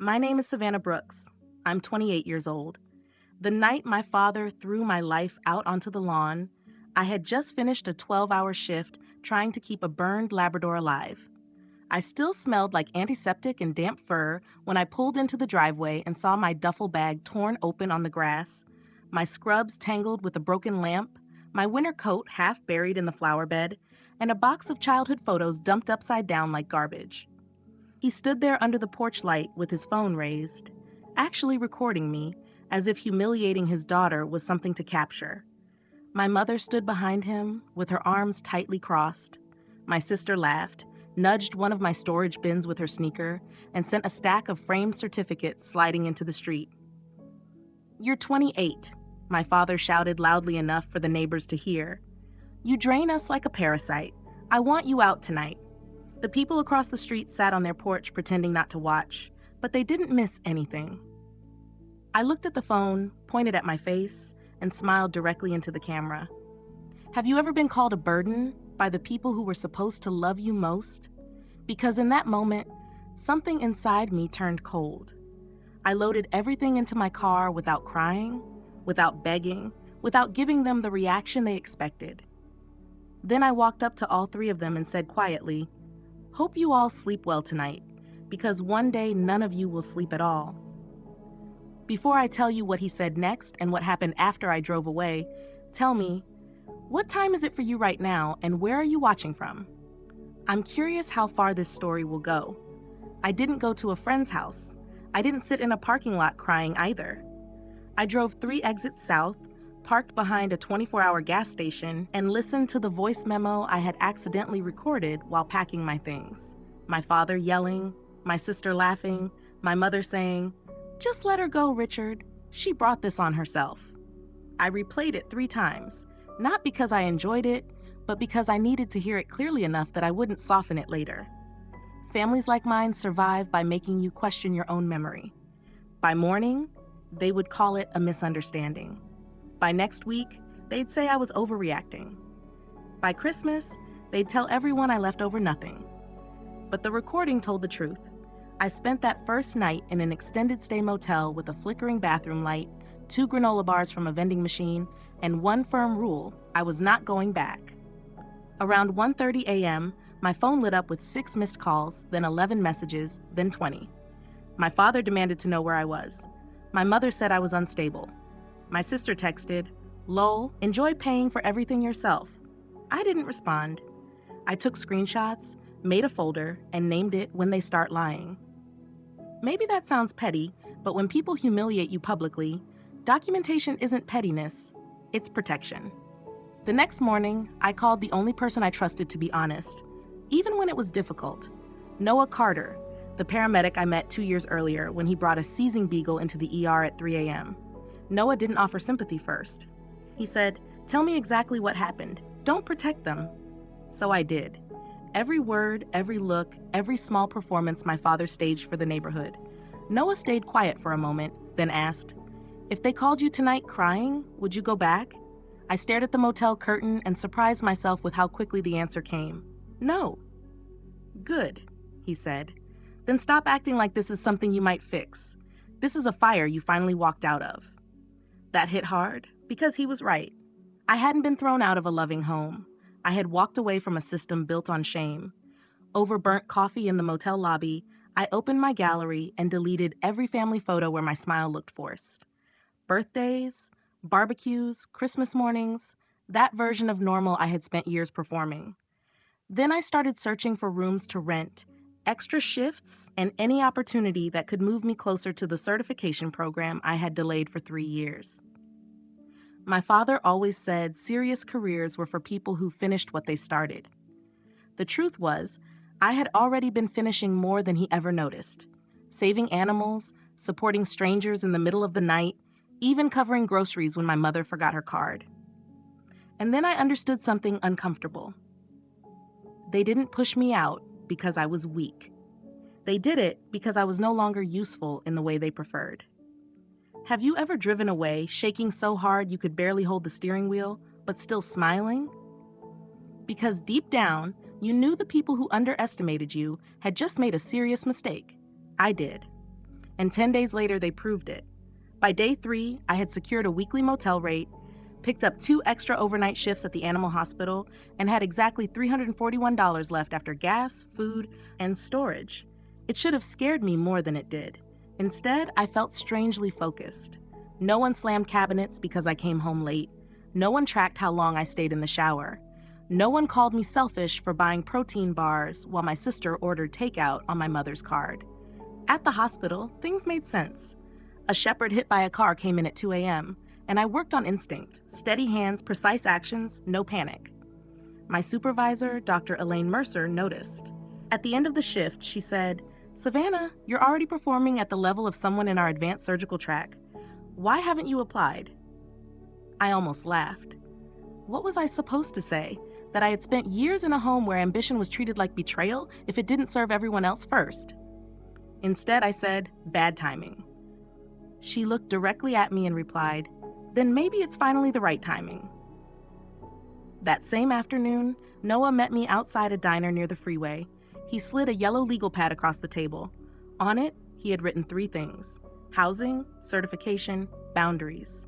My name is Savannah Brooks. I'm 28 years old. The night my father threw my life out onto the lawn, I had just finished a 12-hour shift trying to keep a burned Labrador alive. I still smelled like antiseptic and damp fur when I pulled into the driveway and saw my duffel bag torn open on the grass, my scrubs tangled with a broken lamp, my winter coat half buried in the flower bed, and a box of childhood photos dumped upside down like garbage. He stood there under the porch light with his phone raised, actually recording me, as if humiliating his daughter was something to capture. My mother stood behind him with her arms tightly crossed. My sister laughed, nudged one of my storage bins with her sneaker, and sent a stack of framed certificates sliding into the street. "You're 28, my father shouted loudly enough for the neighbors to hear. "You drain us like a parasite. I want you out tonight." The people across the street sat on their porch pretending not to watch, but they didn't miss anything. I looked at the phone, pointed at my face, and smiled directly into the camera. Have you ever been called a burden by the people who were supposed to love you most? Because in that moment, something inside me turned cold. I loaded everything into my car without crying, without begging, without giving them the reaction they expected. Then I walked up to all three of them and said quietly, "Hope you all sleep well tonight, because one day none of you will sleep at all." Before I tell you what he said next and what happened after I drove away, tell me, what time is it for you right now and where are you watching from? I'm curious how far this story will go. I didn't go to a friend's house. I didn't sit in a parking lot crying either. I drove 3 exits south, parked behind a 24-hour gas station, and listened to the voice memo I had accidentally recorded while packing my things. My father yelling, my sister laughing, my mother saying, "Just let her go, Richard. She brought this on herself." I replayed it 3 times, not because I enjoyed it, but because I needed to hear it clearly enough that I wouldn't soften it later. Families like mine survive by making you question your own memory. By morning, they would call it a misunderstanding. By next week, they'd say I was overreacting. By Christmas, they'd tell everyone I left over nothing. But the recording told the truth. I spent that first night in an extended stay motel with a flickering bathroom light, 2 granola bars from a vending machine, and one firm rule: I was not going back. Around 1:30 a.m., my phone lit up with 6 missed calls, then 11 messages, then 20. My father demanded to know where I was. My mother said I was unstable. My sister texted, "Lol, enjoy paying for everything yourself." I didn't respond. I took screenshots, made a folder, and named it "When They Start Lying." Maybe that sounds petty, but when people humiliate you publicly, documentation isn't pettiness, it's protection. The next morning, I called the only person I trusted to be honest, even when it was difficult. Noah Carter, the paramedic I met 2 years earlier when he brought a seizing beagle into the ER at 3 a.m. Noah didn't offer sympathy first. He said, "Tell me exactly what happened. Don't protect them." So I did. Every word, every look, every small performance my father staged for the neighborhood. Noah stayed quiet for a moment, then asked, "If they called you tonight crying, would you go back?" I stared at the motel curtain and surprised myself with how quickly the answer came. "No." "Good," he said. "Then stop acting like this is something you might fix. This is a fire you finally walked out of." That hit hard, because he was right. I hadn't been thrown out of a loving home. I had walked away from a system built on shame. Over burnt coffee in the motel lobby, I opened my gallery and deleted every family photo where my smile looked forced. Birthdays, barbecues, Christmas mornings, that version of normal I had spent years performing. Then I started searching for rooms to rent, extra shifts, and any opportunity that could move me closer to the certification program I had delayed for 3 years. My father always said serious careers were for people who finished what they started. The truth was, I had already been finishing more than he ever noticed. Saving animals, supporting strangers in the middle of the night, even covering groceries when my mother forgot her card. And then I understood something uncomfortable. They didn't push me out because I was weak. They did it because I was no longer useful in the way they preferred. Have you ever driven away, shaking so hard you could barely hold the steering wheel, but still smiling? Because deep down, you knew the people who underestimated you had just made a serious mistake. I did. and 10 days later they proved it. By day 3, I had secured a weekly motel rate, picked up 2 extra overnight shifts at the animal hospital, and had exactly $341 left after gas, food, and storage. It should have scared me more than it did. Instead, I felt strangely focused. No one slammed cabinets because I came home late. No one tracked how long I stayed in the shower. No one called me selfish for buying protein bars while my sister ordered takeout on my mother's card. At the hospital, things made sense. A shepherd hit by a car came in at 2 a.m., and I worked on instinct, steady hands, precise actions, no panic. My supervisor, Dr. Elaine Mercer, noticed. At the end of the shift, she said, "Savannah, you're already performing at the level of someone in our advanced surgical track. Why haven't you applied?" I almost laughed. What was I supposed to say? That I had spent years in a home where ambition was treated like betrayal if it didn't serve everyone else first? Instead, I said, "Bad timing." She looked directly at me and replied, "Then maybe it's finally the right timing." That same afternoon, Noah met me outside a diner near the freeway. He slid a yellow legal pad across the table. On it, he had written 3 things: housing, certification, boundaries.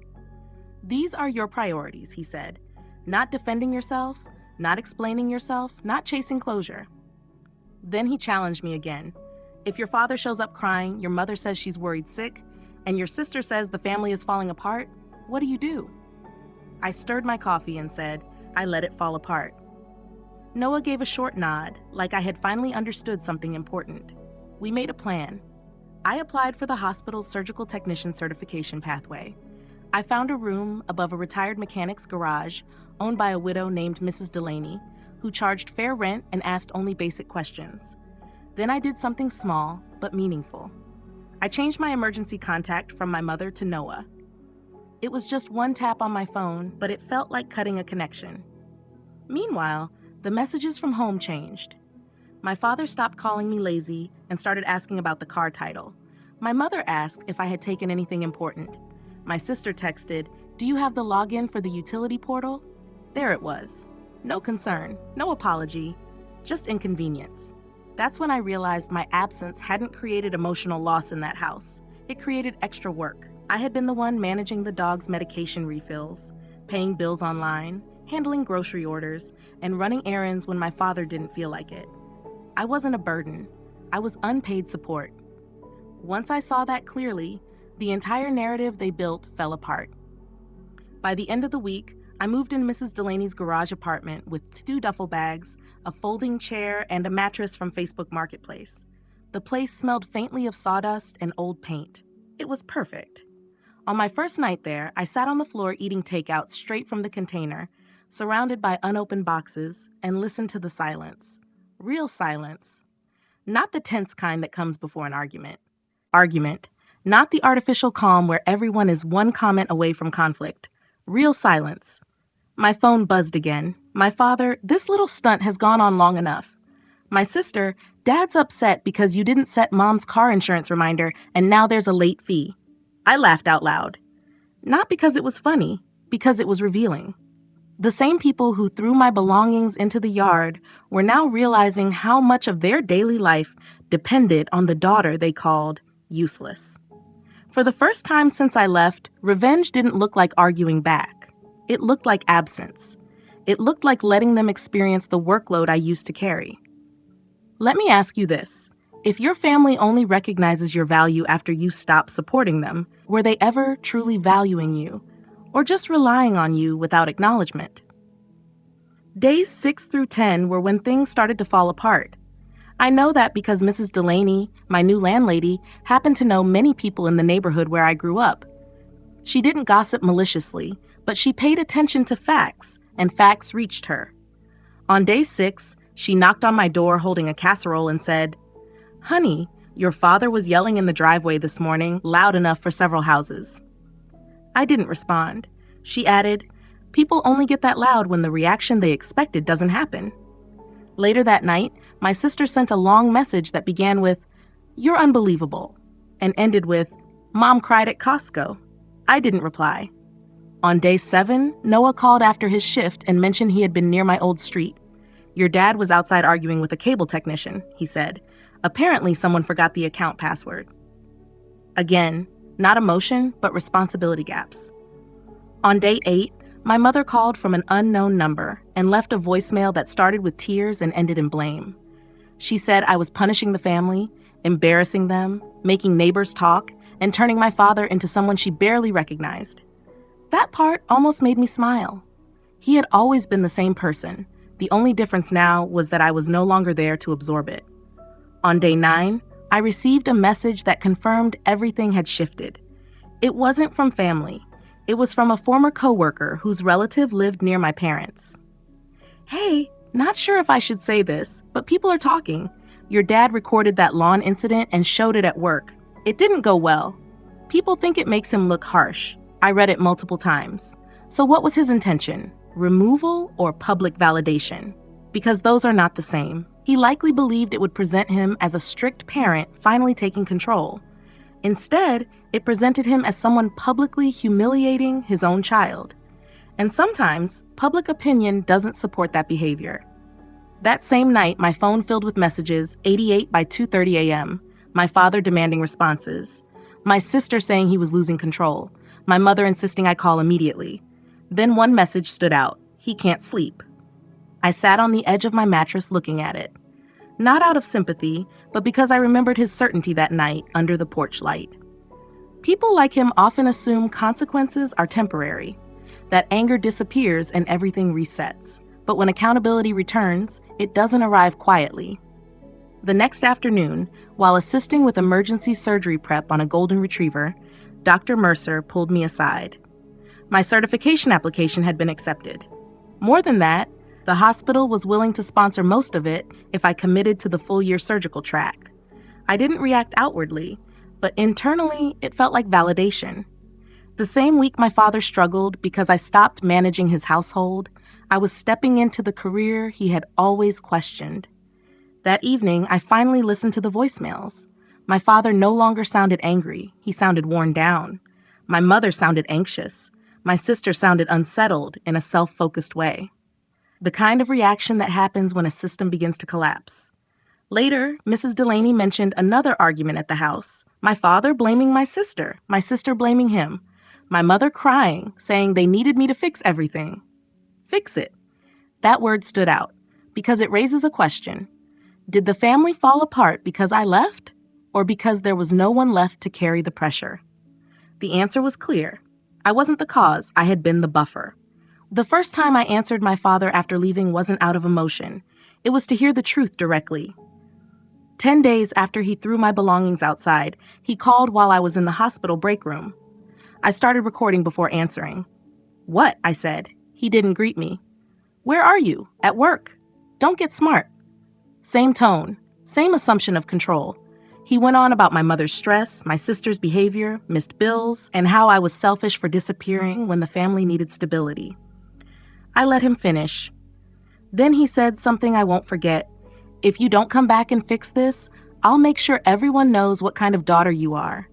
"These are your priorities," he said. "Not defending yourself, not explaining yourself, not chasing closure." Then he challenged me again. "If your father shows up crying, your mother says she's worried sick, and your sister says the family is falling apart, what do you do?" I stirred my coffee and said, "I let it fall apart." Noah gave a short nod, like I had finally understood something important. We made a plan. I applied for the hospital's surgical technician certification pathway. I found a room above a retired mechanic's garage owned by a widow named Mrs. Delaney, who charged fair rent and asked only basic questions. Then I did something small but meaningful. I changed my emergency contact from my mother to Noah. It was just one tap on my phone, but it felt like cutting a connection. Meanwhile, the messages from home changed. My father stopped calling me lazy and started asking about the car title. My mother asked if I had taken anything important. My sister texted, "Do you have the login for the utility portal?" There it was. No concern, no apology, just inconvenience. That's when I realized my absence hadn't created emotional loss in that house. It created extra work. I had been the one managing the dog's medication refills, paying bills online, handling grocery orders, and running errands when my father didn't feel like it. I wasn't a burden. I was unpaid support. Once I saw that clearly, the entire narrative they built fell apart. By the end of the week, I moved in Mrs. Delaney's garage apartment with 2 duffel bags, a folding chair, and a mattress from Facebook Marketplace. The place smelled faintly of sawdust and old paint. It was perfect. On my first night there, I sat on the floor eating takeout straight from the container, surrounded by unopened boxes, and listened to the silence. Real silence. Not the tense kind that comes before an argument. Not the artificial calm where everyone is one comment away from conflict. Real silence. My phone buzzed again. My father, "This little stunt has gone on long enough." My sister, "Dad's upset because you didn't set Mom's car insurance reminder and now there's a late fee." I laughed out loud. Not because it was funny, because it was revealing. The same people who threw my belongings into the yard were now realizing how much of their daily life depended on the daughter they called useless. For the first time since I left, revenge didn't look like arguing back. It looked like absence. It looked like letting them experience the workload I used to carry. Let me ask you this. If your family only recognizes your value after you stop supporting them, were they ever truly valuing you, or just relying on you without acknowledgement? Days 6 through 10 were when things started to fall apart. I know that because Mrs. Delaney, my new landlady, happened to know many people in the neighborhood where I grew up. She didn't gossip maliciously, but she paid attention to facts, and facts reached her. On day 6, she knocked on my door holding a casserole and said, "Honey, your father was yelling in the driveway this morning, loud enough for several houses." I didn't respond. She added, "People only get that loud when the reaction they expected doesn't happen." Later that night, my sister sent a long message that began with, "You're unbelievable," and ended with, "Mom cried at Costco." I didn't reply. On day 7, Noah called after his shift and mentioned he had been near my old street. "Your dad was outside arguing with a cable technician," he said. "Apparently someone forgot the account password." Again, not emotion, but responsibility gaps. On day 8, my mother called from an unknown number and left a voicemail that started with tears and ended in blame. She said I was punishing the family, embarrassing them, making neighbors talk, and turning my father into someone she barely recognized. That part almost made me smile. He had always been the same person. The only difference now was that I was no longer there to absorb it. On day 9, I received a message that confirmed everything had shifted. It wasn't from family. It was from a former coworker whose relative lived near my parents. "Hey, not sure if I should say this, but people are talking. Your dad recorded that lawn incident and showed it at work. It didn't go well. People think it makes him look harsh. I read it multiple times. So what was his intention? Removal or public validation? Because those are not the same. He likely believed it would present him as a strict parent finally taking control. Instead, it presented him as someone publicly humiliating his own child. And sometimes, public opinion doesn't support that behavior." That same night, my phone filled with messages, 88 by 2:30 a.m., my father demanding responses, my sister saying he was losing control, my mother insisting I call immediately. Then one message stood out: "He can't sleep." I sat on the edge of my mattress looking at it. Not out of sympathy, but because I remembered his certainty that night under the porch light. People like him often assume consequences are temporary, that anger disappears and everything resets. But when accountability returns, it doesn't arrive quietly. The next afternoon, while assisting with emergency surgery prep on a golden retriever, Dr. Mercer pulled me aside. My certification application had been accepted. More than that, the hospital was willing to sponsor most of it if I committed to the full-year surgical track. I didn't react outwardly, but internally it felt like validation. The same week my father struggled because I stopped managing his household, I was stepping into the career he had always questioned. That evening, I finally listened to the voicemails. My father no longer sounded angry. He sounded worn down. My mother sounded anxious. My sister sounded unsettled in a self-focused way. The kind of reaction that happens when a system begins to collapse. Later, Mrs. Delaney mentioned another argument at the house. My father blaming my sister blaming him. My mother crying, saying they needed me to fix everything. Fix it. That word stood out because it raises a question. Did the family fall apart because I left, or because there was no one left to carry the pressure? The answer was clear. I wasn't the cause, I had been the buffer. The first time I answered my father after leaving wasn't out of emotion. It was to hear the truth directly. 10 days after he threw my belongings outside, he called while I was in the hospital break room. I started recording before answering. "What?" I said. He didn't greet me. "Where are you?" "At work." "Don't get smart." Same tone, same assumption of control. He went on about my mother's stress, my sister's behavior, missed bills, and how I was selfish for disappearing when the family needed stability. I let him finish. Then he said something I won't forget. "If you don't come back and fix this, I'll make sure everyone knows what kind of daughter you are."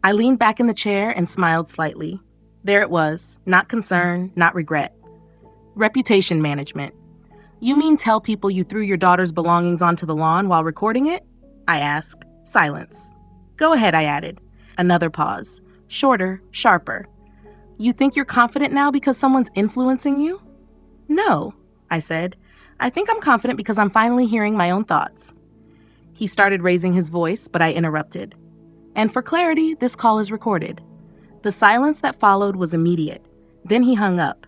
I leaned back in the chair and smiled slightly. There it was, not concern, not regret. Reputation management. "You mean tell people you threw your daughter's belongings onto the lawn while recording it?" I asked. Silence. "Go ahead," I added. Another pause. Shorter, sharper. "You think you're confident now because someone's influencing you?" "No," I said. "I think I'm confident because I'm finally hearing my own thoughts." He started raising his voice, but I interrupted. "And for clarity, this call is recorded." The silence that followed was immediate. Then he hung up.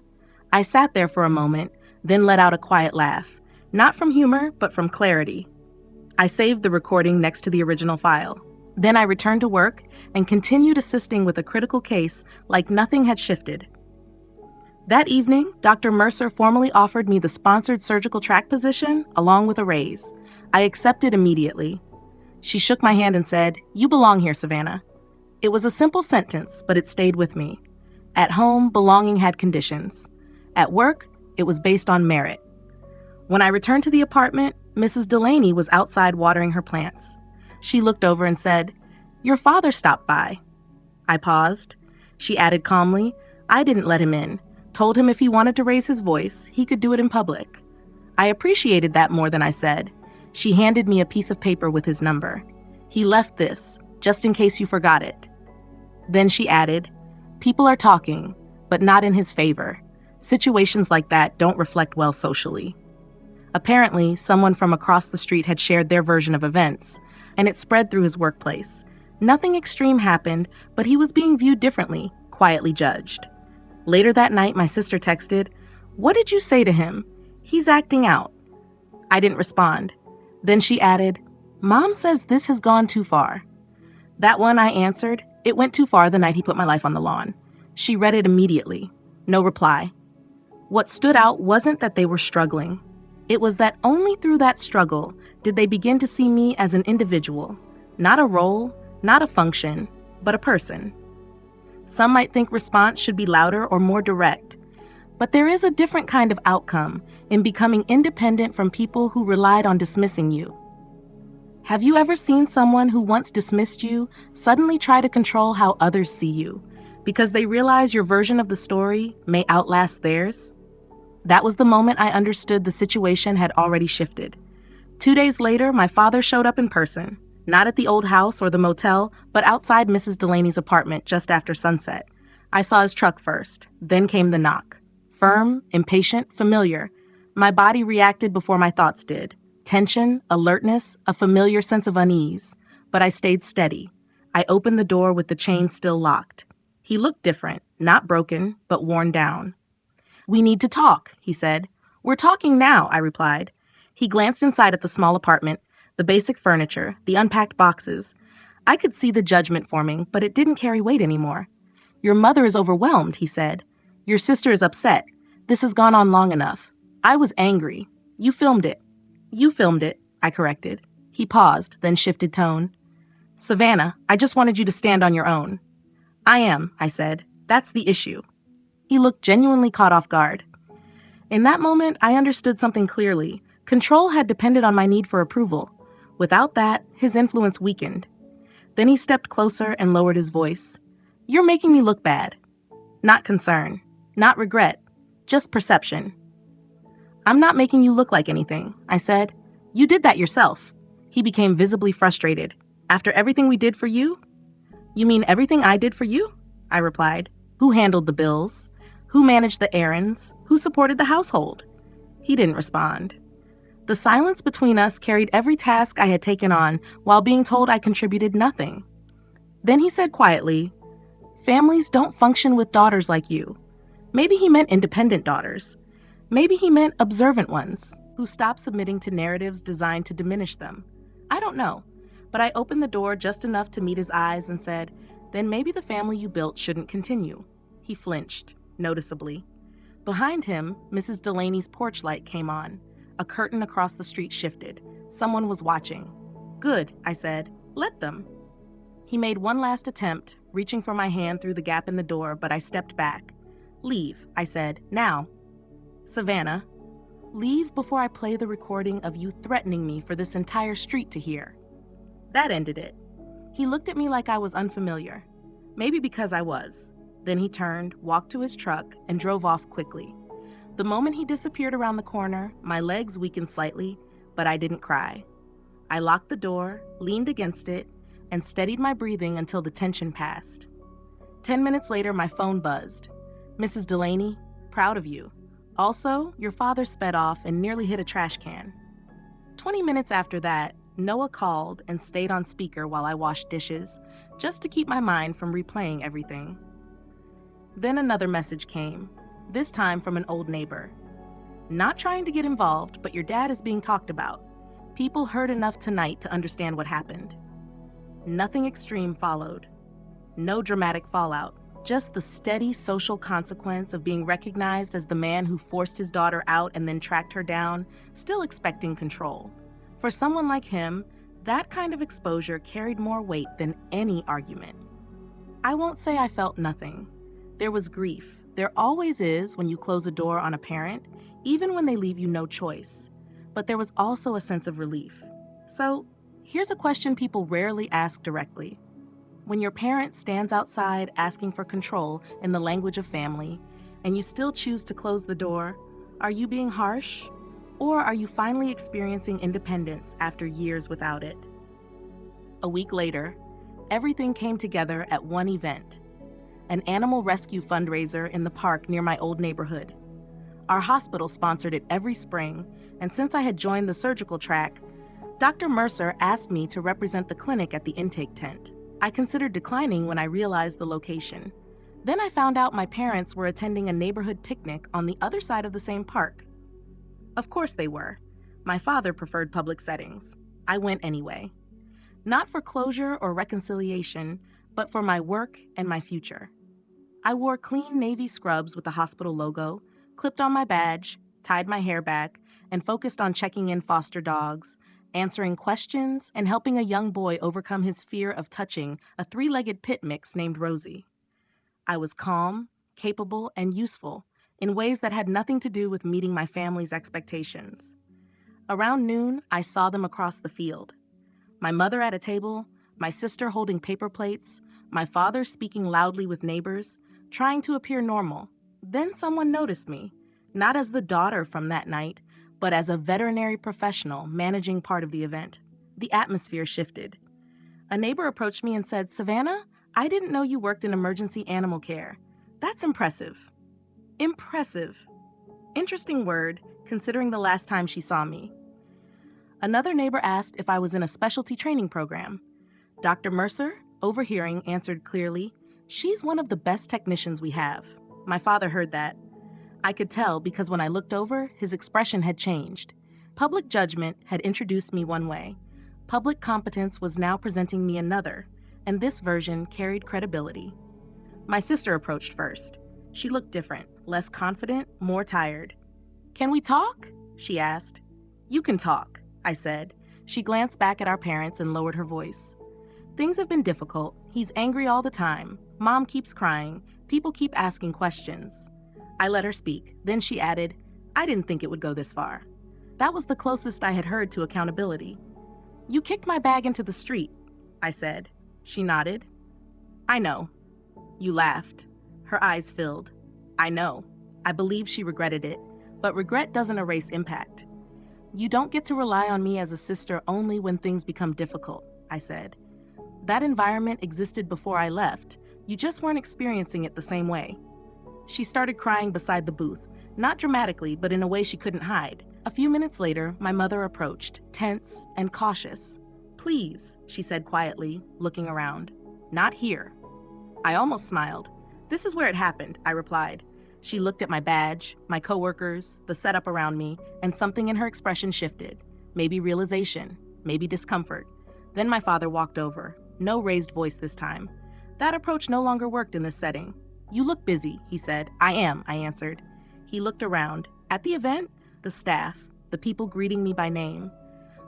I sat there for a moment, then let out a quiet laugh. Not from humor, but from clarity. I saved the recording next to the original file. Then I returned to work and continued assisting with a critical case like nothing had shifted. That evening, Dr. Mercer formally offered me the sponsored surgical track position along with a raise. I accepted immediately. She shook my hand and said, "You belong here, Savannah." It was a simple sentence, but it stayed with me. At home, belonging had conditions. At work, it was based on merit. When I returned to the apartment, Mrs. Delaney was outside watering her plants. She looked over and said, "Your father stopped by." I paused. She added calmly, "I didn't let him in. Told him if he wanted to raise his voice, he could do it in public." I appreciated that more than I said. She handed me a piece of paper with his number. He left this, just in case you forgot it. Then she added, "People are talking, but not in his favor. Situations like that don't reflect well socially." Apparently, someone from across the street had shared their version of events, and it spread through his workplace. Nothing extreme happened, but he was being viewed differently, quietly judged. Later that night, my sister texted, "What did you say to him? He's acting out." I didn't respond. Then she added, "Mom says this has gone too far." That one, I answered, "It went too far the night he put my life on the lawn." She read it immediately. No reply. What stood out wasn't that they were struggling. It was that only through that struggle did they begin to see me as an individual, not a role, not a function, but a person. Some might think response should be louder or more direct, but there is a different kind of outcome in becoming independent from people who relied on dismissing you. Have you ever seen someone who once dismissed you suddenly try to control how others see you because they realize your version of the story may outlast theirs? That was the moment I understood the situation had already shifted. 2 days later, my father showed up in person, not at the old house or the motel, but outside Mrs. Delaney's apartment just after sunset. I saw his truck first, then came the knock. Firm, impatient, familiar. My body reacted before my thoughts did. Tension, alertness, a familiar sense of unease. But I stayed steady. I opened the door with the chain still locked. He looked different, not broken, but worn down. "We need to talk," he said. "We're talking now," I replied. He glanced inside at the small apartment, the basic furniture, the unpacked boxes. I could see the judgment forming, but it didn't carry weight anymore. "Your mother is overwhelmed," he said. "Your sister is upset. This has gone on long enough." I was angry. "You filmed it." "You filmed it," I corrected. He paused, then shifted tone. "Savannah, I just wanted you to stand on your own." "I am," I said. "That's the issue." He looked genuinely caught off guard. In that moment, I understood something clearly. Control had depended on my need for approval. Without that, his influence weakened. Then he stepped closer and lowered his voice. "You're making me look bad." Not concern, not regret, just perception. "I'm not making you look like anything," I said. "You did that yourself." He became visibly frustrated. "After everything we did for you?" "You mean everything I did for you?" I replied. "Who handled the bills? Who managed the errands? Who supported the household?" He didn't respond. The silence between us carried every task I had taken on while being told I contributed nothing. Then he said quietly, "Families don't function with daughters like you." Maybe he meant independent daughters. Maybe he meant observant ones who stopped submitting to narratives designed to diminish them. I don't know, but I opened the door just enough to meet his eyes and said, "Then maybe the family you built shouldn't continue." He flinched, noticeably. Behind him, Mrs. Delaney's porch light came on. A curtain across the street shifted. Someone was watching. "Good," I said. "Let them." He made one last attempt, reaching for my hand through the gap in the door, but I stepped back. "Leave," I said. "Now." "Savannah, leave before I play the recording of you threatening me for this entire street to hear." That ended it. He looked at me like I was unfamiliar. Maybe because I was. Then he turned, walked to his truck, and drove off quickly. The moment he disappeared around the corner, my legs weakened slightly, but I didn't cry. I locked the door, leaned against it, and steadied my breathing until the tension passed. 10 minutes later, my phone buzzed. "Mrs. Delaney, proud of you. Also, your father sped off and nearly hit a trash can." 20 minutes after that, Noah called and stayed on speaker while I washed dishes, just to keep my mind from replaying everything. Then another message came, this time from an old neighbor. "Not trying to get involved, but your dad is being talked about. People heard enough tonight to understand what happened." Nothing extreme followed. No dramatic fallout. Just the steady social consequence of being recognized as the man who forced his daughter out and then tracked her down, still expecting control. For someone like him, that kind of exposure carried more weight than any argument. I won't say I felt nothing. There was grief. There always is when you close a door on a parent, even when they leave you no choice. But there was also a sense of relief. So, here's a question people rarely ask directly. When your parent stands outside asking for control in the language of family, and you still choose to close the door, are you being harsh? Or are you finally experiencing independence after years without it? A week later, Everything came together at one event: an animal rescue fundraiser in the park near my old neighborhood. Our hospital sponsored it every spring, and since I had joined the surgical track, Dr. Mercer asked me to represent the clinic at the intake tent. I considered declining when I realized the location. Then I found out my parents were attending a neighborhood picnic on the other side of the same park. Of course they were. My father preferred public settings. I went anyway. Not for closure or reconciliation, but for my work and my future. I wore clean navy scrubs with the hospital logo, clipped on my badge, tied my hair back, and focused on checking in foster dogs, answering questions, and helping a young boy overcome his fear of touching a three-legged pit mix named Rosie. I was calm, capable, and useful in ways that had nothing to do with meeting my family's expectations. Around noon, I saw them across the field. My mother at a table, my sister holding paper plates, my father speaking loudly with neighbors, trying to appear normal. Then someone noticed me, not as the daughter from that night, but as a veterinary professional managing part of the event. The atmosphere shifted. A neighbor approached me and said, "Savannah, I didn't know you worked in emergency animal care. That's impressive." Impressive. Interesting word, considering the last time she saw me. Another neighbor asked if I was in a specialty training program. Dr. Mercer, overhearing, answered clearly, "She's one of the best technicians we have." My father heard that. I could tell because when I looked over, his expression had changed. Public judgment had introduced me one way. Public competence was now presenting me another, and this version carried credibility. My sister approached first. She looked different, less confident, more tired. "Can we talk?" she asked. "You can talk," I said. She glanced back at our parents and lowered her voice. "Things have been difficult. He's angry all the time. Mom keeps crying. People keep asking questions." I let her speak. Then she added, "I didn't think it would go this far." That was the closest I had heard to accountability. "You kicked my bag into the street," I said. She nodded. "I know." "You laughed." Her eyes filled. "I know." I believe she regretted it, but regret doesn't erase impact. "You don't get to rely on me as a sister only when things become difficult," I said. "That environment existed before I left. You just weren't experiencing it the same way." She started crying beside the booth, not dramatically, but in a way she couldn't hide. A few minutes later, my mother approached, tense and cautious. "Please," she said quietly, looking around. "Not here." I almost smiled. "This is where it happened," I replied. She looked at my badge, my coworkers, the setup around me, and something in her expression shifted. Maybe realization, maybe discomfort. Then my father walked over. No raised voice this time. That approach no longer worked in this setting. "You look busy," he said. "I am," I answered. He looked around. At the event, the staff, the people greeting me by name.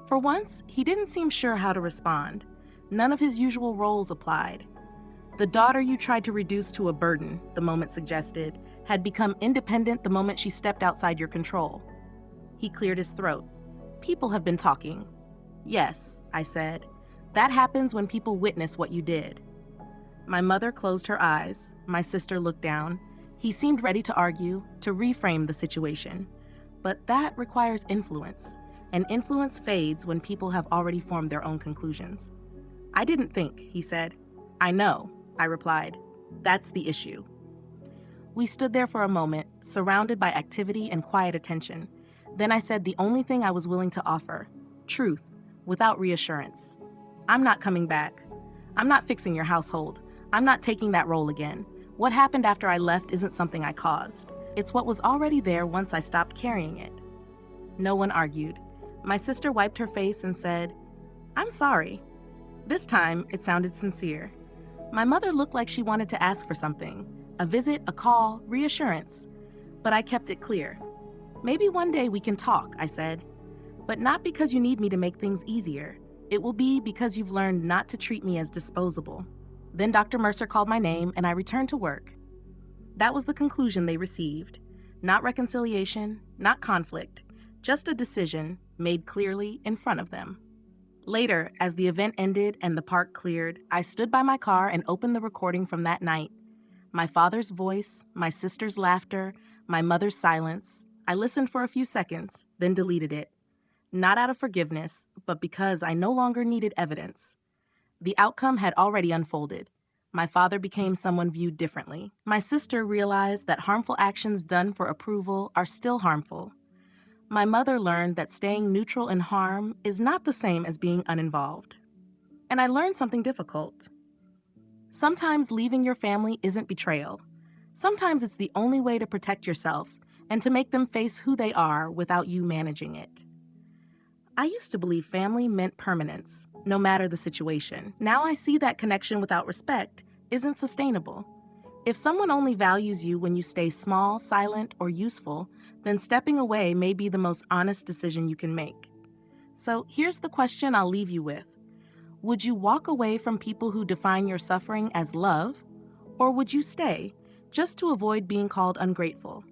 For once, he didn't seem sure how to respond. None of his usual roles applied. The daughter you tried to reduce to a burden, the moment suggested, had become independent the moment she stepped outside your control. He cleared his throat. "People have been talking." "Yes," I said. "That happens when people witness what you did." My mother closed her eyes. My sister looked down. He seemed ready to argue, to reframe the situation. But that requires influence, and influence fades when people have already formed their own conclusions. "I didn't think," he said. "I know," I replied. "That's the issue." We stood there for a moment, surrounded by activity and quiet attention. Then I said the only thing I was willing to offer: truth, without reassurance. "I'm not coming back. I'm not fixing your household. I'm not taking that role again. What happened after I left isn't something I caused. It's what was already there once I stopped carrying it." No one argued. My sister wiped her face and said, "I'm sorry." This time, it sounded sincere. My mother looked like she wanted to ask for something: a visit, a call, reassurance. But I kept it clear. "Maybe one day we can talk," I said. "But not because you need me to make things easier. It will be because you've learned not to treat me as disposable." Then Dr. Mercer called my name and I returned to work. That was the conclusion they received. Not reconciliation, not conflict, just a decision made clearly in front of them. Later, as the event ended and the park cleared, I stood by my car and opened the recording from that night. My father's voice, my sister's laughter, my mother's silence. I listened for a few seconds, then deleted it. Not out of forgiveness, but because I no longer needed evidence. The outcome had already unfolded. My father became someone viewed differently. My sister realized that harmful actions done for approval are still harmful. My mother learned that staying neutral in harm is not the same as being uninvolved. And I learned something difficult. Sometimes leaving your family isn't betrayal. Sometimes it's the only way to protect yourself and to make them face who they are without you managing it. I used to believe family meant permanence, no matter the situation. Now I see that connection without respect isn't sustainable. If someone only values you when you stay small, silent, or useful, then stepping away may be the most honest decision you can make. So here's the question I'll leave you with. Would you walk away from people who define your suffering as love, or would you stay, just to avoid being called ungrateful?